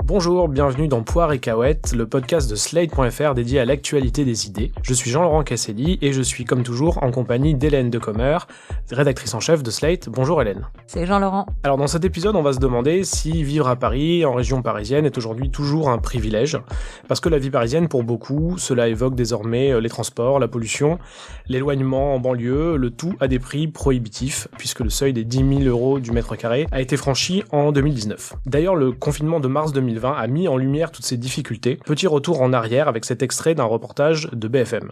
Bonjour, bienvenue dans Poire et Cahuètes, le podcast de Slate.fr dédié à l'actualité des idées. Je suis Jean-Laurent Casselli et je suis comme toujours en compagnie d'Hélène Decomer, rédactrice en chef de Slate. Bonjour Hélène. C'est Jean-Laurent. Alors dans cet épisode, on va se demander si vivre à Paris, en région parisienne, est aujourd'hui toujours un privilège. Parce que la vie parisienne, pour beaucoup, cela évoque désormais les transports, la pollution, l'éloignement en banlieue, le tout à des prix prohibitifs, puisque le seuil des 10 000 € du mètre carré a été franchi en 2019. D'ailleurs, le confinement de mars 2020 a mis en lumière toutes ces difficultés. Petit retour en arrière avec cet extrait d'un reportage de BFM.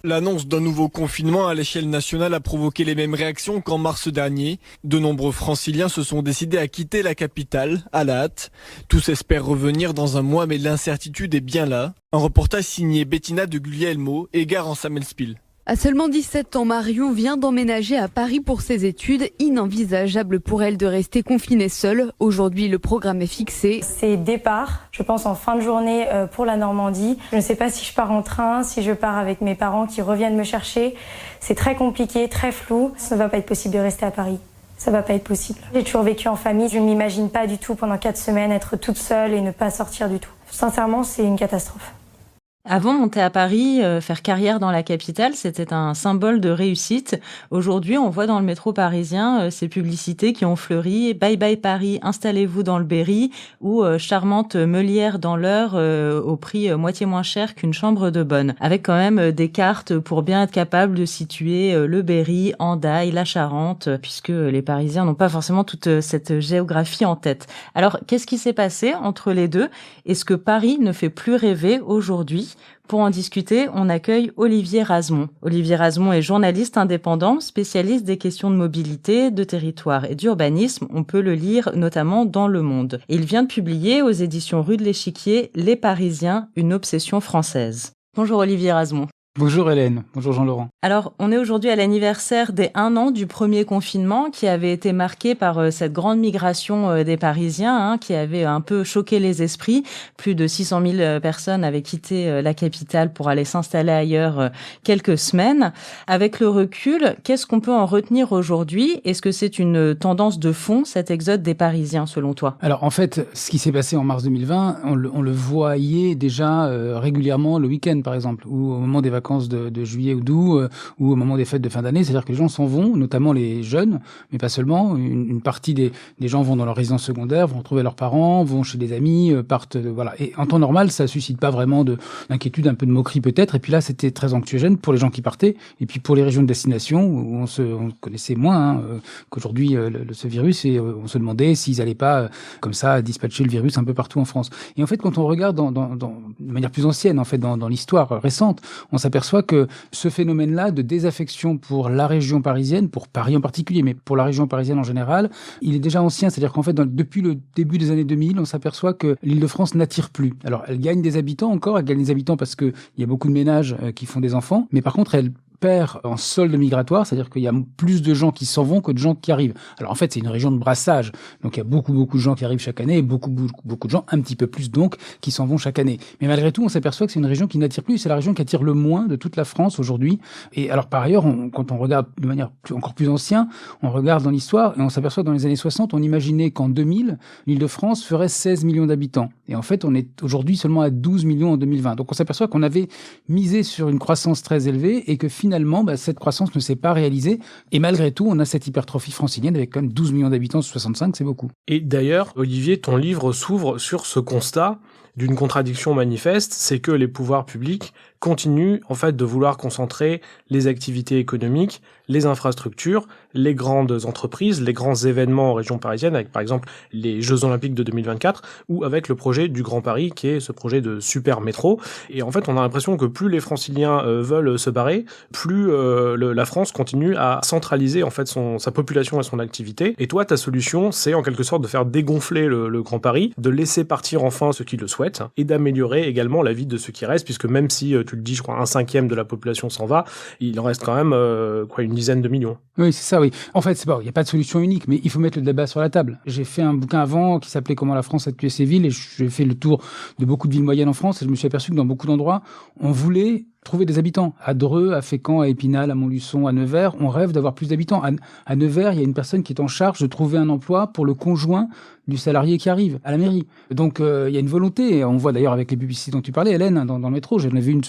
L'annonce d'un nouveau confinement à l'échelle nationale a provoqué les mêmes réactions qu'en mars dernier. De nombreux franciliens se sont décidés à quitter la capitale, à la hâte. Tous espèrent revenir dans un mois, mais l'incertitude est bien là. Un reportage signé Bettina de Guglielmo et gare en Samelspiel. À seulement 17 ans, Marion vient d'emménager à Paris pour ses études. Inenvisageable pour elle de rester confinée seule. Aujourd'hui, le programme est fixé. C'est départ, je pense en fin de journée pour la Normandie. Je ne sais pas si je pars en train, si je pars avec mes parents qui reviennent me chercher. C'est très compliqué, très flou. Ça ne va pas être possible de rester à Paris. Ça va pas être possible. J'ai toujours vécu en famille. Je ne m'imagine pas du tout pendant 4 semaines être toute seule et ne pas sortir du tout. Sincèrement, c'est une catastrophe. Avant, monter à Paris, faire carrière dans la capitale, c'était un symbole de réussite. Aujourd'hui, on voit dans le métro parisien ces publicités qui ont fleuri. Bye bye Paris, installez-vous dans le Berry, ou charmante Meulière dans l'Eure au prix moitié moins cher qu'une chambre de bonne. Avec quand même des cartes pour bien être capable de situer le Berry, Hendaye, la Charente, puisque les Parisiens n'ont pas forcément toute cette géographie en tête. Alors, qu'est-ce qui s'est passé entre les deux? Est-ce que Paris ne fait plus rêver aujourd'hui? Pour en discuter, on accueille Olivier Razemont. Olivier Razemont est journaliste indépendant, spécialiste des questions de mobilité, de territoire et d'urbanisme. On peut le lire notamment dans Le Monde. Et il vient de publier aux éditions Rue de l'Échiquier Les Parisiens, une obsession française. Bonjour Olivier Razemont. Bonjour Hélène, bonjour Jean-Laurent. Alors, on est aujourd'hui à l'anniversaire des 1 an du premier confinement qui avait été marqué par cette grande migration des Parisiens qui avait un peu choqué les esprits. Plus de 600 000 personnes avaient quitté la capitale pour aller s'installer ailleurs quelques semaines. Avec le recul, qu'est-ce qu'on peut en retenir aujourd'hui? Est-ce que c'est une tendance de fond, cet exode des Parisiens, selon toi? Alors en fait, ce qui s'est passé en mars 2020, on le voyait déjà régulièrement le week-end par exemple, ou au moment des vacances de juillet ou d'août, ou au moment des fêtes de fin d'année, c'est-à-dire que les gens s'en vont, notamment les jeunes, mais pas seulement. Une partie des gens vont dans leur résidence secondaire, vont retrouver leurs parents, vont chez des amis, partent, voilà. Et en temps normal, ça suscite pas vraiment d'inquiétude, un peu de moquerie peut-être. Et puis là, c'était très anxiogène pour les gens qui partaient, et puis pour les régions de destination où on connaissait moins qu'aujourd'hui ce virus, et on se demandait s'ils allaient pas comme ça dispatcher le virus un peu partout en France. Et en fait, quand on regarde de manière plus ancienne, en fait, dans l'histoire récente, on s'aperçoit que ce phénomène-là de désaffection pour la région parisienne, pour Paris en particulier, mais pour la région parisienne en général, il est déjà ancien. C'est-à-dire qu'en fait, depuis le début des années 2000, on s'aperçoit que l'Île-de-France n'attire plus. Alors, elle gagne des habitants encore, elle gagne des habitants parce qu'il y a beaucoup de ménages qui font des enfants, mais par contre, elle perd en solde migratoire, c'est-à-dire qu'il y a plus de gens qui s'en vont que de gens qui arrivent. Alors en fait, c'est une région de brassage, donc il y a beaucoup de gens qui arrivent chaque année, et beaucoup de gens, un petit peu plus donc, qui s'en vont chaque année. Mais malgré tout, on s'aperçoit que c'est une région qui n'attire plus, c'est la région qui attire le moins de toute la France aujourd'hui. Et alors par ailleurs, quand on regarde de manière encore plus ancienne, on regarde dans l'histoire, et on s'aperçoit que dans les années 60, on imaginait qu'en 2000, l'Île-de-France ferait 16 millions d'habitants. Et en fait, on est aujourd'hui seulement à 12 millions en 2020. Donc on s'aperçoit qu'on avait misé sur une croissance très élevée, et que finalement, cette croissance ne s'est pas réalisée. Et malgré tout, on a cette hypertrophie francilienne avec quand même 12 millions d'habitants sur 65, c'est beaucoup. Et d'ailleurs, Olivier, ton livre s'ouvre sur ce constat d'une contradiction manifeste, c'est que les pouvoirs publics continuent en fait de vouloir concentrer les activités économiques, les infrastructures, les grandes entreprises, les grands événements en région parisienne, avec par exemple les Jeux Olympiques de 2024, ou avec le projet du Grand Paris, qui est ce projet de super métro. Et en fait, on a l'impression que plus les Franciliens veulent se barrer, plus la France continue à centraliser en fait sa population et son activité. Et toi, ta solution, c'est en quelque sorte de faire dégonfler le Grand Paris, de laisser partir enfin ceux qui le souhaitent, et d'améliorer également la vie de ceux qui restent, puisque même si, tu le dis, je crois, 1/5 de la population s'en va, il en reste quand même une dizaine de millions. Oui, c'est ça, oui. En fait, il n'y a pas de solution unique, mais il faut mettre le débat sur la table. J'ai fait un bouquin avant qui s'appelait « Comment la France a tué ses villes », et j'ai fait le tour de beaucoup de villes moyennes en France, et je me suis aperçu que dans beaucoup d'endroits, on voulait trouver des habitants. À Dreux, à Fécamp, à Épinal, à Montluçon, à Nevers, on rêve d'avoir plus d'habitants. À Nevers, il y a une personne qui est en charge de trouver un emploi pour le conjoint du salarié qui arrive à la mairie. Donc il y a une volonté, on voit d'ailleurs avec les publicités dont tu parlais, Hélène, dans le métro, j'en ai vu une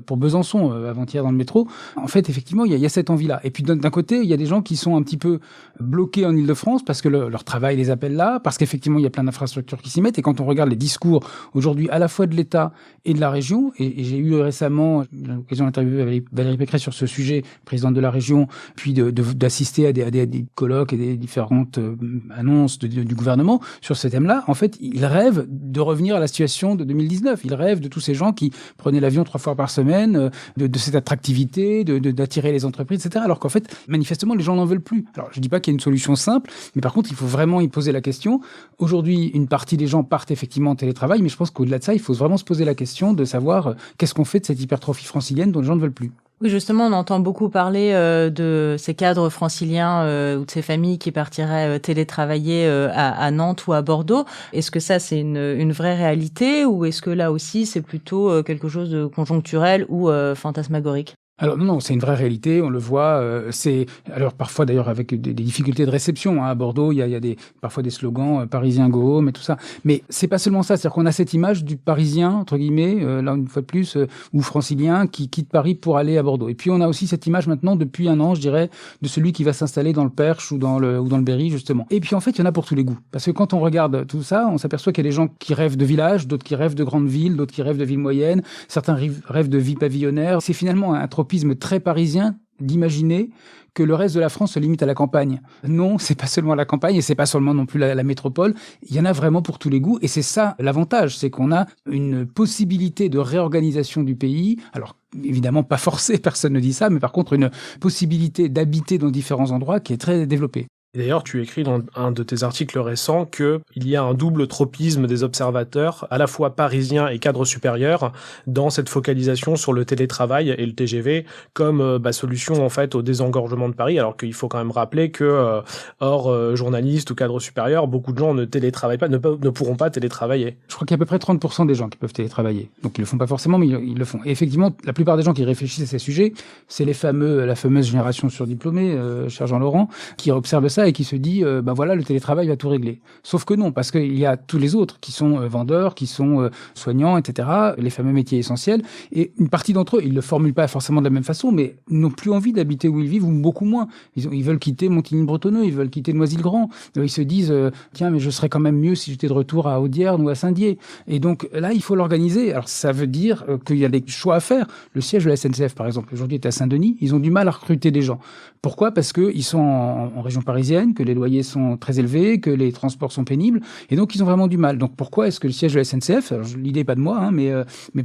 pour Besançon avant-hier dans le métro. En fait, effectivement, il y a cette envie-là. Et puis d'un côté, il y a des gens qui sont un petit peu bloqués en Île-de-France parce que leur travail les appelle là, parce qu'effectivement, il y a plein d'infrastructures qui s'y mettent. Et quand on regarde les discours aujourd'hui à la fois de l'État et de la région, et j'ai eu récemment l'occasion d'interviewer Valérie Pécresse sur ce sujet, présidente de la région, puis d'assister à des colloques et des différentes annonces du gouvernement, sur ce thème-là, en fait, ils rêvent de revenir à la situation de 2019. Ils rêvent de tous ces gens qui prenaient l'avion 3 fois par semaine, de cette attractivité, d'attirer les entreprises, etc. Alors qu'en fait, manifestement, les gens n'en veulent plus. Alors, je dis pas qu'il y a une solution simple, mais par contre, il faut vraiment y poser la question. Aujourd'hui, une partie des gens partent effectivement en télétravail, mais je pense qu'au-delà de ça, il faut vraiment se poser la question de savoir qu'est-ce qu'on fait de cette hypertrophie francilienne dont les gens ne veulent plus. Oui, justement, on entend beaucoup parler de ces cadres franciliens ou de ces familles qui partiraient télétravailler à Nantes ou à Bordeaux. Est-ce que ça, c'est une vraie réalité ou est-ce que là aussi, c'est plutôt quelque chose de conjoncturel ou fantasmagorique ? Alors non, c'est une vraie réalité, on le voit. Alors parfois d'ailleurs avec des difficultés de réception. À Bordeaux, il y a parfois des slogans Parisien go home et tout ça. Mais c'est pas seulement ça, c'est-à-dire qu'on a cette image du Parisien entre guillemets, là une fois de plus, ou Francilien qui quitte Paris pour aller à Bordeaux. Et puis on a aussi cette image maintenant depuis un an, je dirais, de celui qui va s'installer dans le Perche ou dans le Berry justement. Et puis en fait, il y en a pour tous les goûts, parce que quand on regarde tout ça, on s'aperçoit qu'il y a des gens qui rêvent de villages, d'autres qui rêvent de grandes villes, d'autres qui rêvent de villes moyennes, certains rêvent de vie pavillonnaire. C'est finalement un tropisme très parisien d'imaginer que le reste de la France se limite à la campagne. Non, c'est pas seulement la campagne et c'est pas seulement non plus la métropole. Il y en a vraiment pour tous les goûts et c'est ça l'avantage, c'est qu'on a une possibilité de réorganisation du pays. Alors, évidemment pas forcée, personne ne dit ça, mais par contre une possibilité d'habiter dans différents endroits qui est très développée. Et d'ailleurs, tu écris dans un de tes articles récents qu'il y a un double tropisme des observateurs, à la fois parisiens et cadres supérieurs, dans cette focalisation sur le télétravail et le TGV comme solution en fait au désengorgement de Paris, alors qu'il faut quand même rappeler que hors journalistes ou cadres supérieurs, beaucoup de gens ne télétravaillent pas, ne pourront pas télétravailler. Je crois qu'il y a à peu près 30% des gens qui peuvent télétravailler. Donc ils le font pas forcément, mais ils le font. Et effectivement, la plupart des gens qui réfléchissent à ces sujets, c'est la fameuse génération surdiplômée, cher Jean-Laurent, qui observe ça et qui se dit voilà, le télétravail va tout régler. Sauf que non, parce qu'il y a tous les autres qui sont vendeurs, qui sont soignants, etc., les fameux métiers essentiels, et une partie d'entre eux, ils le formulent pas forcément de la même façon, mais n'ont plus envie d'habiter où ils vivent, ou beaucoup moins. Ils veulent quitter Montigny-Bretonneux, ils veulent quitter Noisy-le-Grand. Ils se disent tiens, mais je serais quand même mieux si j'étais de retour à Audierne ou à Saint-Dié. Et donc là, il faut l'organiser. Alors ça veut dire qu'il y a des choix à faire. Le siège de la SNCF, par exemple, aujourd'hui est à Saint-Denis. Ils ont du mal à recruter des gens. Pourquoi ? Parce que ils sont en région parisienne, que les loyers sont très élevés, que les transports sont pénibles, et donc ils ont vraiment du mal. Donc pourquoi est-ce que le siège de la SNCF, alors l'idée n'est pas de moi, mais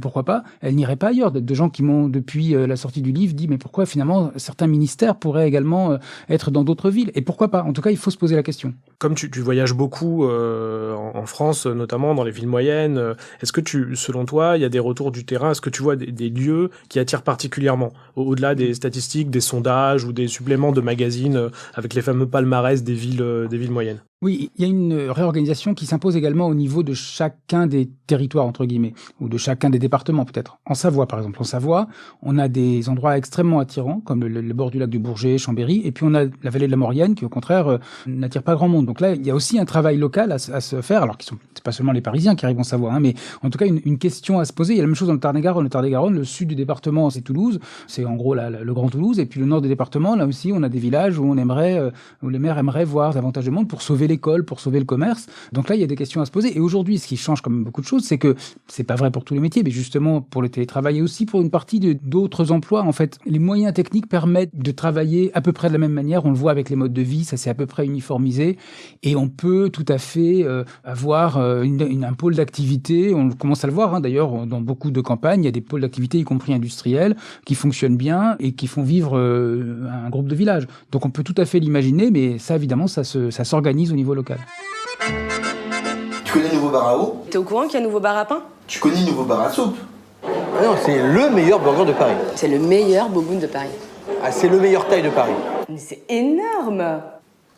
pourquoi pas, elle n'irait pas ailleurs. De gens qui m'ont, depuis la sortie du livre, dit mais pourquoi finalement certains ministères pourraient également être dans d'autres villes, et pourquoi pas. En tout cas, il faut se poser la question. Comme tu voyages beaucoup en France, notamment dans les villes moyennes, est-ce que selon toi, il y a des retours du terrain, est-ce que tu vois des lieux qui attirent particulièrement, au-delà des statistiques, des sondages ou des suppléments de magazines avec les fameux palmarès des villes moyennes? Oui, il y a une réorganisation qui s'impose également au niveau de chacun des territoires, entre guillemets, ou de chacun des départements peut-être. En Savoie, par exemple. En Savoie, on a des endroits extrêmement attirants, comme le bord du lac du Bourget, Chambéry, et puis on a la vallée de la Maurienne, qui au contraire n'attire pas grand monde. Donc là, il y a aussi un travail local à se faire, alors c'est pas seulement les Parisiens qui arrivent en Savoie, mais en tout cas une question à se poser. Il y a la même chose dans le Tarn-et-Garonne. Le Tarn-et-Garonne, le sud du département, c'est Toulouse, c'est en gros le Grand Toulouse, et puis le nord du département, là aussi, on a des villages où où les maires aimeraient voir davantage de monde pour sauver l'école, pour sauver le commerce. Donc là, il y a des questions à se poser. Et aujourd'hui, ce qui change quand même beaucoup de choses, c'est que c'est pas vrai pour tous les métiers, mais justement pour le télétravail et aussi pour une partie d'autres emplois. En fait, les moyens techniques permettent de travailler à peu près de la même manière. On le voit avec les modes de vie, ça s'est à peu près uniformisé. Et on peut tout à fait avoir un pôle d'activité. On commence à le voir, d'ailleurs, dans beaucoup de campagnes, il y a des pôles d'activité, y compris industriels, qui fonctionnent bien et qui font vivre un groupe de villages. Donc on peut tout à fait l'imaginer, mais ça, évidemment, ça s'organise au niveau local. Tu connais Nouveau Bar à Eau ? T'es au courant qu'il y a Nouveau Bar à Pain ? Tu connais Nouveau Bar à Soupe ? Ah non, c'est le meilleur burger de Paris. C'est le meilleur boboon de Paris. Ah, c'est le meilleur taille de Paris. Mais c'est énorme !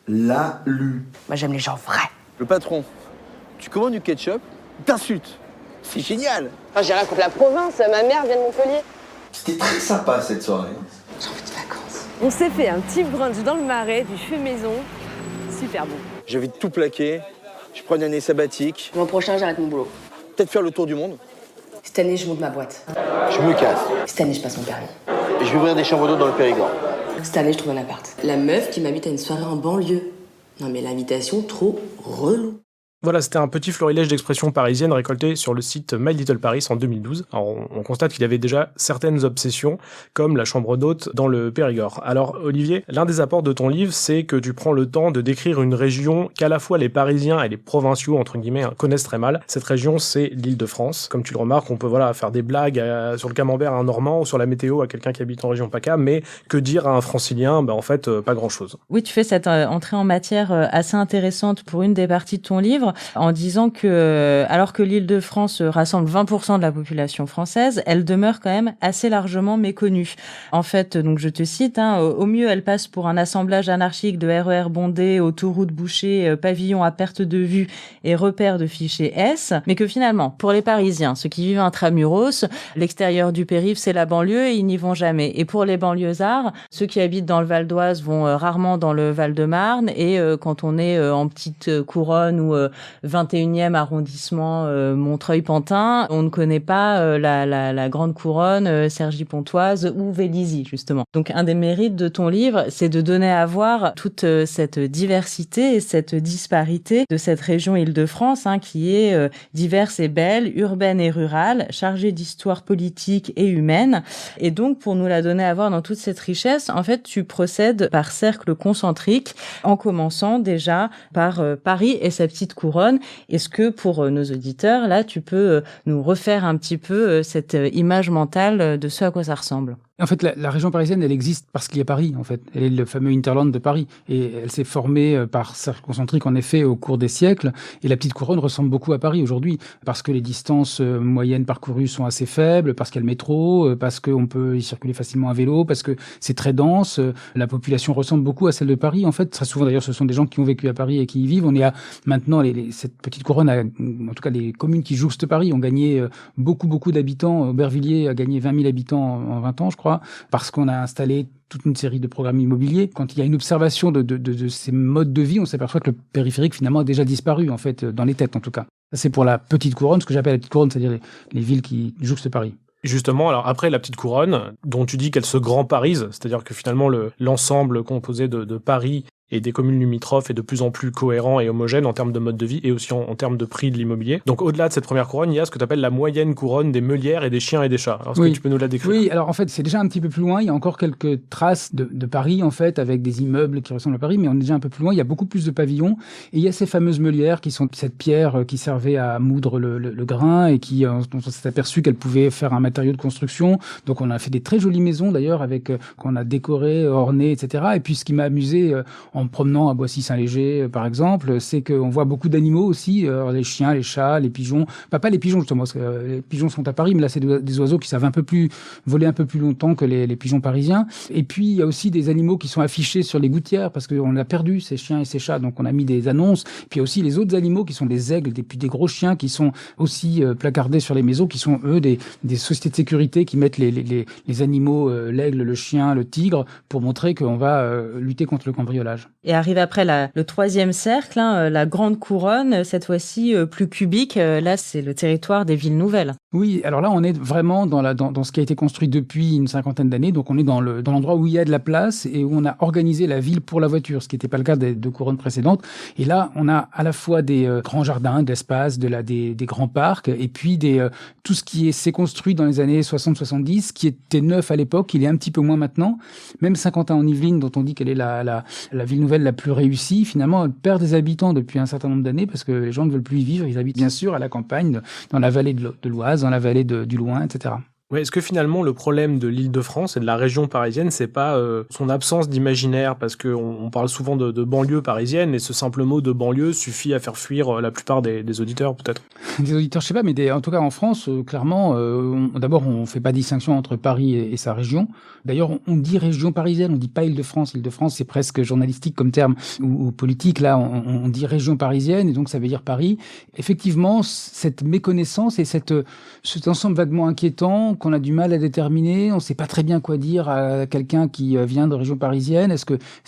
Lalu. Moi j'aime les gens vrais. Le patron, tu commandes du ketchup, t'insultes. C'est génial. Enfin, j'irai contre la province, ma mère vient de Montpellier. C'était très sympa cette soirée. J'ai envie de vacances. On s'est fait un petit brunch dans le Marais, du fait maison. Super bon. J'ai envie de tout plaquer. Je prends une année sabbatique. L'an prochain, j'arrête mon boulot. Peut-être faire le tour du monde. Cette année, je monte ma boîte. Je me casse. Cette année, je passe mon permis. Et je vais ouvrir des chambres d'eau dans le Périgord. Cette année, je trouve un appart. La meuf qui m'invite à une soirée en banlieue. Non mais l'invitation, trop relou. Voilà, c'était un petit florilège d'expressions parisiennes récoltées sur le site My Little Paris en 2012. Alors, on constate qu'il y avait déjà certaines obsessions, comme la chambre d'hôte dans le Périgord. Alors, Olivier, l'un des apports de ton livre, c'est que tu prends le temps de décrire une région qu'à la fois les Parisiens et les provinciaux, entre guillemets, connaissent très mal. Cette région, c'est l'Île-de-France. Comme tu le remarques, on peut faire des blagues sur le camembert à un Normand ou sur la météo à quelqu'un qui habite en région PACA, mais que dire à un Francilien? En fait, pas grand-chose. Oui, tu fais cette entrée en matière assez intéressante pour une des parties de ton livre, en disant que, alors que l'Île-de-France rassemble 20% de la population française, elle demeure quand même assez largement méconnue. En fait, donc je te cite, au mieux, elle passe pour un assemblage anarchique de RER bondés, autoroutes bouchées, pavillons à perte de vue et repères de fichiers S, mais que finalement, pour les Parisiens, ceux qui vivent intramuros, l'extérieur du périph', c'est la banlieue et ils n'y vont jamais. Et pour les banlieusards, ceux qui habitent dans le Val d'Oise vont rarement dans le Val-de-Marne, et quand on est en petite couronne ou 21e arrondissement Montreuil-Pantin, on ne connaît pas la grande couronne Cergy-Pontoise ou Vélizy, justement. Donc un des mérites de ton livre, c'est de donner à voir toute cette diversité et cette disparité de cette région Île-de-France, qui est diverse et belle, urbaine et rurale, chargée d'histoire politique et humaine. Et donc, pour nous la donner à voir dans toute cette richesse, en fait, tu procèdes par cercles concentriques, en commençant déjà par Paris et sa petite couronne. Est-ce que pour nos auditeurs, là, tu peux nous refaire un petit peu cette image mentale de ce à quoi ça ressemble? En fait, la région parisienne, elle existe parce qu'il y a Paris, en fait. Elle est le fameux hinterland de Paris. Et elle s'est formée par cercles concentriques, en effet, au cours des siècles. Et la petite couronne ressemble beaucoup à Paris aujourd'hui, parce que les distances moyennes parcourues sont assez faibles, parce qu'il y a le métro, parce qu'on peut y circuler facilement à vélo, parce que c'est très dense. La population ressemble beaucoup à celle de Paris, en fait. Très souvent, d'ailleurs, ce sont des gens qui ont vécu à Paris et qui y vivent. On est à, maintenant, cette petite couronne, en tout cas, les communes qui jouxtent Paris ont gagné beaucoup d'habitants. Aubervilliers a gagné 20 000 habitants en 20 ans, je crois, parce qu'on a installé toute une série de programmes immobiliers. Quand il y a une observation de ces modes de vie, on s'aperçoit que le périphérique, finalement, a déjà disparu, en fait, dans les têtes, en tout cas. Ça, c'est pour la petite couronne, ce que j'appelle la petite couronne, c'est-à-dire les villes qui jouxtent Paris. Justement, alors après la petite couronne, dont tu dis qu'elle se grand parise, c'est-à-dire que finalement l'ensemble composé de Paris et des communes limitrophes est de plus en plus cohérent et homogène en termes de mode de vie et aussi en termes de prix de l'immobilier. Donc au-delà de cette première couronne, il y a ce que tu appelles la moyenne couronne des meulières et des chiens et des chats. Alors est-ce que tu peux nous la décrire? Oui, alors en fait c'est déjà un petit peu plus loin, il y a encore quelques traces de Paris en fait, avec des immeubles qui ressemblent à Paris, mais on est déjà un peu plus loin, il y a beaucoup plus de pavillons, et il y a ces fameuses meulières qui sont cette pierre qui servait à moudre le grain et qui, dont on s'est aperçu qu'elle pouvait faire un matériau de construction. Donc on a fait des très jolies maisons d'ailleurs, avec qu'on a décorées, ornées, etc. Et puis ce qui m'a amusé en me promenant à Boissy-Saint-Léger, par exemple, c'est qu'on voit beaucoup d'animaux aussi, les chiens, les chats, les pigeons. Pas les pigeons, justement, parce que les pigeons sont à Paris, mais là, c'est des oiseaux qui savent voler un peu plus longtemps que les pigeons parisiens. Et puis, il y a aussi des animaux qui sont affichés sur les gouttières, parce qu'on a perdu ces chiens et ces chats, donc on a mis des annonces. Puis il y a aussi les autres animaux qui sont des aigles, des gros chiens qui sont aussi placardés sur les maisons, qui sont, eux, des sociétés de sécurité qui mettent les animaux, l'aigle, le chien, le tigre, pour montrer qu'on va lutter contre le cambriolage. Et arrive après le troisième cercle, la grande couronne, cette fois-ci plus cubique. Là, c'est le territoire des villes nouvelles. Oui, alors là, on est vraiment dans ce qui a été construit depuis une cinquantaine d'années. Donc, on est dans l'endroit où il y a de la place et où on a organisé la ville pour la voiture, ce qui n'était pas le cas des deux couronnes précédentes. Et là, on a à la fois des grands jardins, d'espace, des grands parcs, et puis tout ce qui s'est construit dans les années 60-70, qui était neuf à l'époque, il est un petit peu moins maintenant. Même Saint-Quentin-en-Yvelines, dont on dit qu'elle est la ville nouvelle la plus réussie, finalement, elle perd des habitants depuis un certain nombre d'années parce que les gens ne veulent plus y vivre. Ils habitent bien sûr à la campagne, dans la vallée de l'Oise, dans la vallée du Loing, etc. Ouais, est-ce que finalement le problème de l'Île-de-France et de la région parisienne, c'est pas son absence d'imaginaire, parce que on parle souvent de banlieue parisienne et ce simple mot de banlieue suffit à faire fuir la plupart des auditeurs peut-être. Des auditeurs, je sais pas, mais en tout cas en France, clairement, d'abord on fait pas distinction entre Paris et sa région. D'ailleurs, on dit région parisienne, on dit pas Île-de-France. Île-de-France, c'est presque journalistique comme terme ou politique. Là, on dit région parisienne et donc ça veut dire Paris. Effectivement, cette méconnaissance et cet ensemble vaguement inquiétant qu'on a du mal à déterminer. On ne sait pas très bien quoi dire à quelqu'un qui vient de région parisienne. Est-ce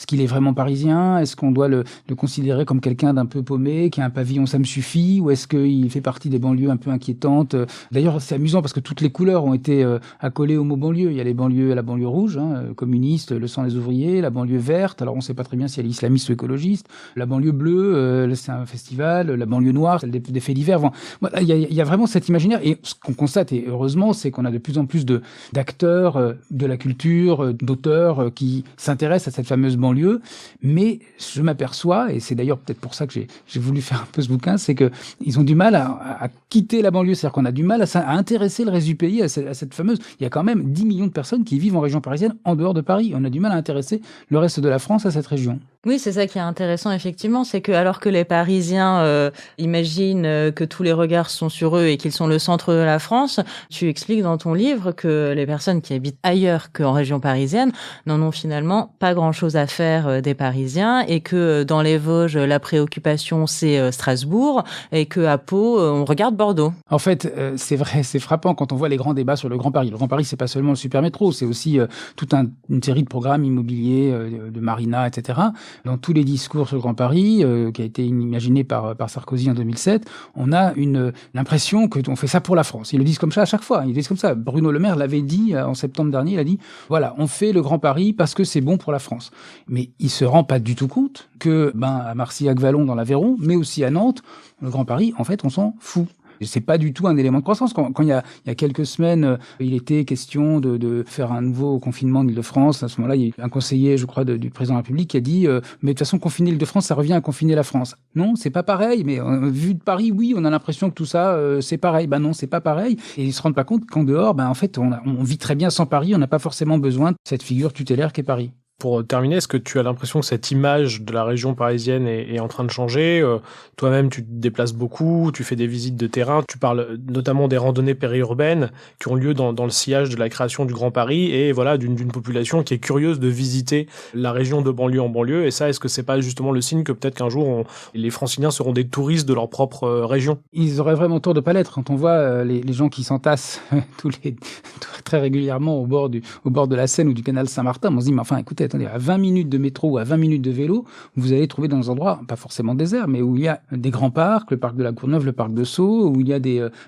qu'il est vraiment parisien? Est-ce qu'on doit le considérer comme quelqu'un d'un peu paumé, qui a un pavillon, ça me suffit? Ou est-ce qu'il fait partie des banlieues un peu inquiétantes? D'ailleurs, c'est amusant parce que toutes les couleurs ont été accolées au mot banlieue. Il y a les banlieues, la banlieue rouge, communiste, le sang des ouvriers, la banlieue verte. Alors, on ne sait pas très bien si elle est islamiste ou écologiste. La banlieue bleue, c'est un festival. La banlieue noire, c'est des faits divers. Bon, voilà, il y a vraiment cet imaginaire. Et ce qu'on constate, et heureusement, c'est qu'on a de plus en plus d'acteurs de la culture, d'auteurs qui s'intéressent à cette fameuse banlieue. Mais je m'aperçois, et c'est d'ailleurs peut-être pour ça que j'ai voulu faire un peu ce bouquin, c'est que ils ont du mal à quitter la banlieue. C'est-à-dire qu'on a du mal à intéresser le reste du pays à cette fameuse... Il y a quand même 10 millions de personnes qui vivent en région parisienne en dehors de Paris. On a du mal à intéresser le reste de la France à cette région. Oui, c'est ça qui est intéressant, effectivement, c'est que alors que les Parisiens imaginent que tous les regards sont sur eux et qu'ils sont le centre de la France, tu expliques dans ton livre que les personnes qui habitent ailleurs qu'en région parisienne n'en ont finalement pas grand-chose à faire des Parisiens, et que dans les Vosges, la préoccupation, c'est Strasbourg, et que à Pau, on regarde Bordeaux. En fait, c'est vrai, c'est frappant quand on voit les grands débats sur le Grand Paris. Le Grand Paris, c'est pas seulement le super métro, c'est aussi toute une série de programmes immobiliers, de marina, etc. Dans tous les discours sur le Grand Paris, qui a été imaginé par Sarkozy en 2007, on a l'impression qu'on fait ça pour la France. Ils le disent comme ça à chaque fois. Ils le disent comme ça. Bruno Le Maire l'avait dit en septembre dernier. Il a dit, voilà, on fait le Grand Paris parce que c'est bon pour la France. Mais il se rend pas du tout compte que, à Marcillac-Vallon dans l'Aveyron, mais aussi à Nantes, le Grand Paris, en fait, on s'en fout. C'est pas du tout un élément de croissance. Quand il y a quelques semaines, il était question de faire un nouveau confinement en Île-de-France. À ce moment-là, il y a eu un conseiller, je crois, du président de la République qui a dit mais de toute façon, confiner l'Île-de-France, ça revient à confiner la France. Non, c'est pas pareil. Mais vu de Paris, oui, on a l'impression que tout ça, c'est pareil. Non, c'est pas pareil. Et ils se rendent pas compte qu'en dehors, en fait, on vit très bien sans Paris. On n'a pas forcément besoin de cette figure tutélaire qu'est Paris. Pour terminer, est-ce que tu as l'impression que cette image de la région parisienne est en train de changer? Toi-même, tu te déplaces beaucoup, tu fais des visites de terrain, tu parles notamment des randonnées périurbaines qui ont lieu dans le sillage de la création du Grand Paris, et voilà, d'une population qui est curieuse de visiter la région de banlieue en banlieue. Et ça, est-ce que c'est pas justement le signe que peut-être qu'un jour, les Franciliens seront des touristes de leur propre région? Ils auraient vraiment tort de pas l'être. Quand on voit les gens qui s'entassent très régulièrement au bord de la Seine ou du canal Saint-Martin, on se dit, mais enfin, écoutez, attendez, à 20 minutes de métro ou à 20 minutes de vélo, vous allez trouver dans des endroits, pas forcément déserts, mais où il y a des grands parcs, le parc de la Courneuve, le parc de Sceaux, où il y a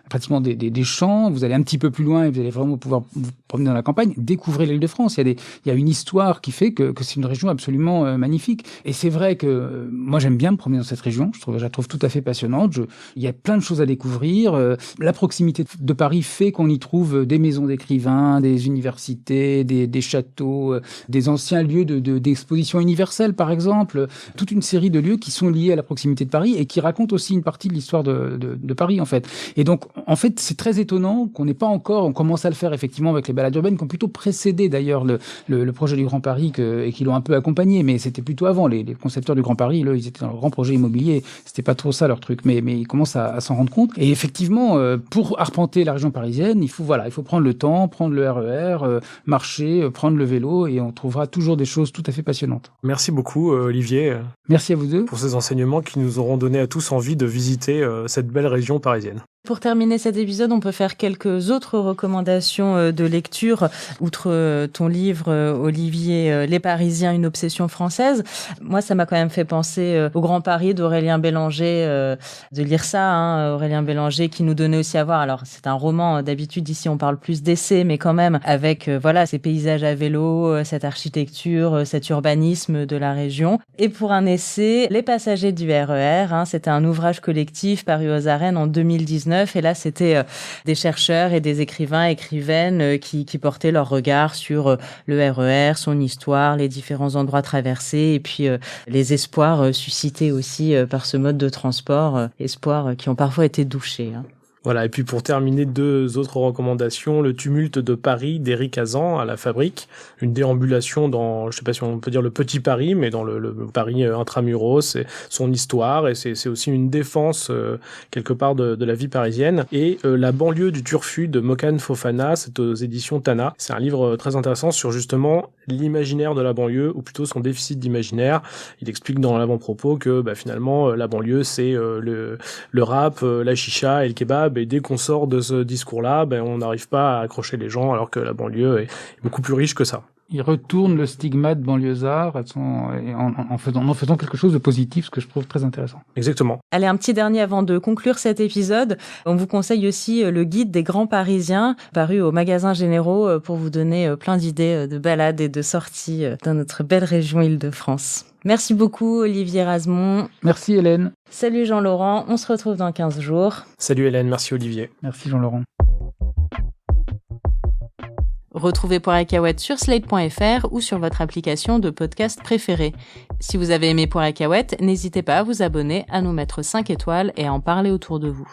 pratiquement des champs. Vous allez un petit peu plus loin et vous allez vraiment pouvoir vous promener dans la campagne, découvrir l'Île-de-France. Il y a une histoire qui fait que c'est une région absolument magnifique. Et c'est vrai que moi, j'aime bien me promener dans cette région. Je la trouve tout à fait passionnante. Il y a plein de choses à découvrir. La proximité de Paris fait qu'on y trouve des maisons d'écrivains, des universités, des châteaux, des anciens lieux d'exposition universelle, par exemple, toute une série de lieux qui sont liés à la proximité de Paris et qui racontent aussi une partie de l'histoire de Paris, en fait. Et donc, en fait, c'est très étonnant qu'on n'ait pas encore, on commence à le faire effectivement avec les balades urbaines, qui ont plutôt précédé d'ailleurs le projet du Grand Paris et qui l'ont un peu accompagné, mais c'était plutôt avant. Les concepteurs du Grand Paris, là, ils étaient dans le grand projet immobilier, c'était pas trop ça leur truc, mais ils commencent à s'en rendre compte. Et effectivement, pour arpenter la région parisienne, il faut prendre le temps, prendre le RER, marcher, prendre le vélo, et on trouvera toujours des choses tout à fait passionnantes. Merci beaucoup, Olivier. Merci à vous deux. Pour ces enseignements qui nous auront donné à tous envie de visiter cette belle région parisienne. Pour terminer cet épisode, on peut faire quelques autres recommandations de lecture, outre ton livre, Olivier, Les Parisiens, une obsession française. Moi, ça m'a quand même fait penser au Grand Paris d'Aurélien Bélanger, de lire ça, Aurélien Bélanger, qui nous donnait aussi à voir. Alors, c'est un roman, d'habitude, ici, on parle plus d'essais, mais quand même, avec, ces paysages à vélo, cette architecture, cet urbanisme de la région. Et pour un essai, Les Passagers du RER, c'était un ouvrage collectif paru aux Arènes en 2019. Et là, c'était des chercheurs et des écrivaines qui portaient leur regard sur le RER, son histoire, les différents endroits traversés, et puis les espoirs suscités aussi par ce mode de transport, espoirs qui ont parfois été douchés. Voilà, et puis pour terminer, 2 autres recommandations. Le tumulte de Paris d'Éric Hazan à la Fabrique, une déambulation dans, je sais pas si on peut dire le petit Paris, mais dans le Paris intramuros, c'est son histoire, et c'est aussi une défense quelque part de la vie parisienne. Et La banlieue du Turfu de Mokan Fofana, c'est aux éditions Tana. C'est un livre très intéressant sur justement l'imaginaire de la banlieue, ou plutôt son déficit d'imaginaire. Il explique dans l'avant-propos que finalement la banlieue c'est le rap, la chicha et le kebab, dès qu'on sort de ce discours-là, on n'arrive pas à accrocher les gens, alors que la banlieue est beaucoup plus riche que ça. Il retourne le stigmate banlieusard en faisant quelque chose de positif, ce que je trouve très intéressant. Exactement. Allez, un petit dernier avant de conclure cet épisode. On vous conseille aussi le guide des grands Parisiens, paru au Magasins Généraux, pour vous donner plein d'idées de balades et de sorties dans notre belle région Île-de-France. Merci beaucoup, Olivier Razemont. Merci, Hélène. Salut Jean-Laurent, on se retrouve dans 15 jours. Salut Hélène, merci Olivier. Merci Jean-Laurent. Retrouvez Poire à Cacahuètes sur slate.fr ou sur votre application de podcast préférée. Si vous avez aimé Poire à Cacahuètes, n'hésitez pas à vous abonner, à nous mettre 5 étoiles et à en parler autour de vous.